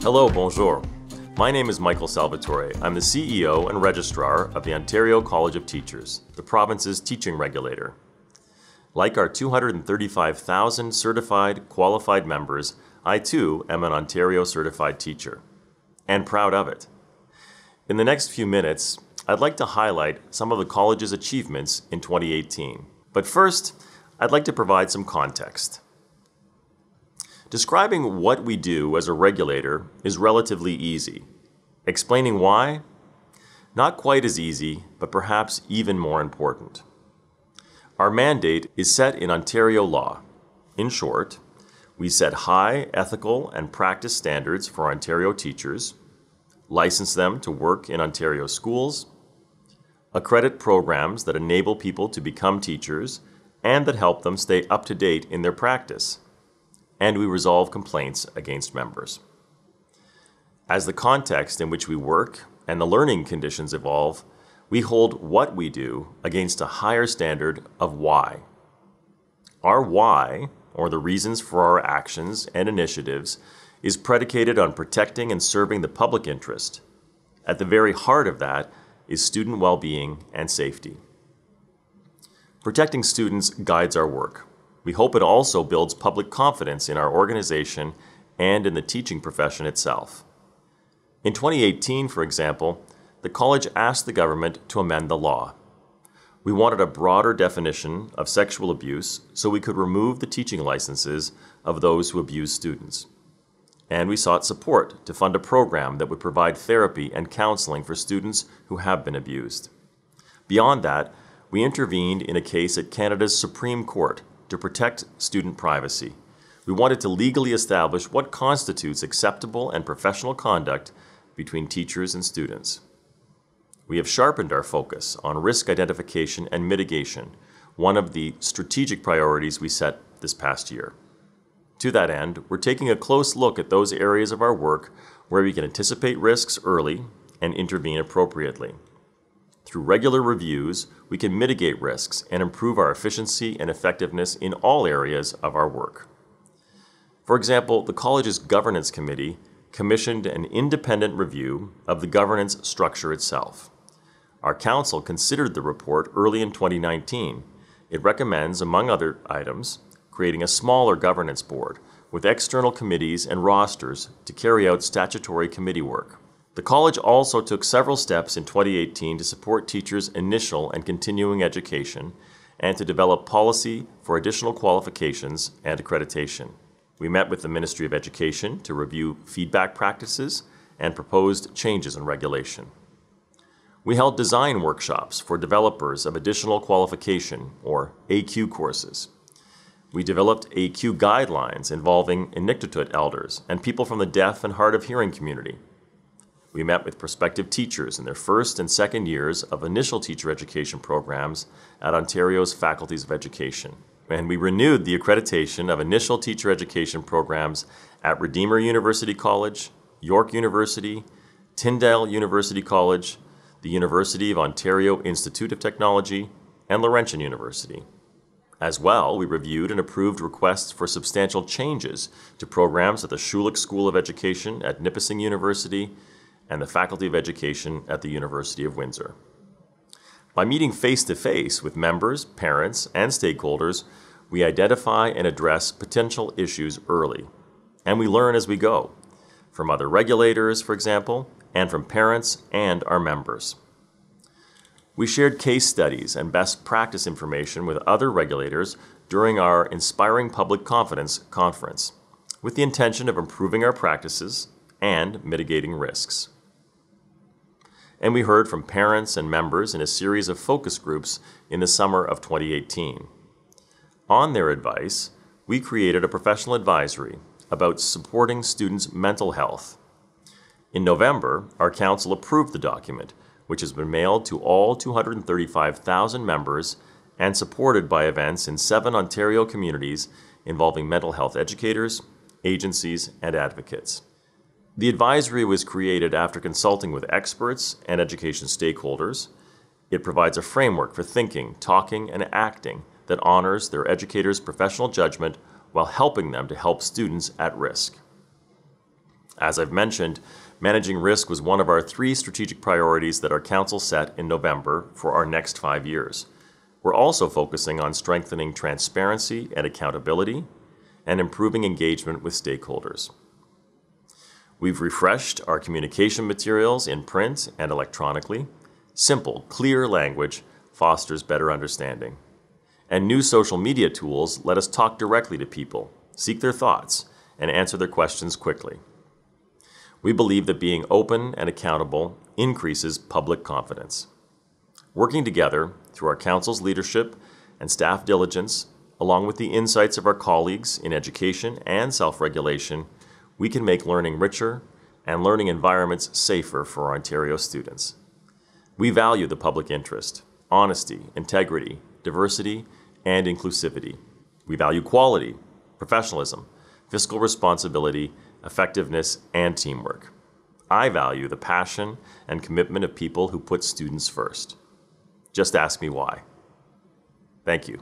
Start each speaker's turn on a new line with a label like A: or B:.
A: Hello, bonjour. My name is Michael Salvatore. I'm the CEO and Registrar of the Ontario College of Teachers, the province's teaching regulator. Like our 235,000 certified, qualified members, I too am an Ontario certified teacher, and proud of it. In the next few minutes, I'd like to highlight some of the college's achievements in 2018. But first, I'd like to provide some context. Describing what we do as a regulator is relatively easy. Explaining why? Not quite as easy, but perhaps even more important. Our mandate is set in Ontario law. In short, we set high ethical and practice standards for Ontario teachers, license them to work in Ontario schools, accredit programs that enable people to become teachers and that help them stay up to date in their practice, and we resolve complaints against members. As the context in which we work and the learning conditions evolve, we hold what we do against a higher standard of why. Our why, or the reasons for our actions and initiatives, is predicated on protecting and serving the public interest. At the very heart of that is student well-being and safety. Protecting students guides our work. We hope it also builds public confidence in our organization and in the teaching profession itself. In 2018, for example, the college asked the government to amend the law. We wanted a broader definition of sexual abuse so we could remove the teaching licenses of those who abuse students. And we sought support to fund a program that would provide therapy and counseling for students who have been abused. Beyond that, we intervened in a case at Canada's Supreme Court to protect student privacy. We wanted to legally establish what constitutes acceptable and professional conduct between teachers and students. We have sharpened our focus on risk identification and mitigation, one of the strategic priorities we set this past year. To that end, we're taking a close look at those areas of our work where we can anticipate risks early and intervene appropriately. Through regular reviews, we can mitigate risks and improve our efficiency and effectiveness in all areas of our work. For example, the college's governance committee commissioned an independent review of the governance structure itself. Our council considered the report early in 2019. It recommends, among other items, creating a smaller governance board with external committees and rosters to carry out statutory committee work. The college also took several steps in 2018 to support teachers' initial and continuing education and to develop policy for additional qualifications and accreditation. We met with the Ministry of Education to review feedback practices and proposed changes in regulation. We held design workshops for developers of additional qualification, or AQ courses. We developed AQ guidelines involving Inuktitut elders and people from the deaf and hard of hearing community. We met with prospective teachers in their first and second years of initial teacher education programs at Ontario's Faculties of Education. And we renewed the accreditation of initial teacher education programs at Redeemer University College, York University, Tyndale University College, the University of Ontario Institute of Technology, and Laurentian University. As well, we reviewed and approved requests for substantial changes to programs at the Schulich School of Education at Nipissing University and the Faculty of Education at the University of Windsor. By meeting face-to-face with members, parents, and stakeholders, we identify and address potential issues early, and we learn as we go, from other regulators, for example, and from parents and our members. We shared case studies and best practice information with other regulators during our Inspiring Public Confidence conference, with the intention of improving our practices and mitigating risks. And we heard from parents and members in a series of focus groups in the summer of 2018. On their advice, we created a professional advisory about supporting students' mental health. In November, our council approved the document, which has been mailed to all 235,000 members and supported by events in 7 Ontario communities involving mental health educators, agencies, and advocates. The advisory was created after consulting with experts and education stakeholders. It provides a framework for thinking, talking, and acting that honors their educators' professional judgment while helping them to help students at risk. As I've mentioned, managing risk was one of our 3 strategic priorities that our council set in November for our next 5 years. We're also focusing on strengthening transparency and accountability and improving engagement with stakeholders. We've refreshed our communication materials in print and electronically. Simple, clear language fosters better understanding. And new social media tools let us talk directly to people, seek their thoughts, and answer their questions quickly. We believe that being open and accountable increases public confidence. Working together through our council's leadership and staff diligence, along with the insights of our colleagues in education and self-regulation, we can make learning richer and learning environments safer for Ontario students. We value the public interest, honesty, integrity, diversity, and inclusivity. We value quality, professionalism, fiscal responsibility, effectiveness, and teamwork. I value the passion and commitment of people who put students first. Just ask me why. Thank you.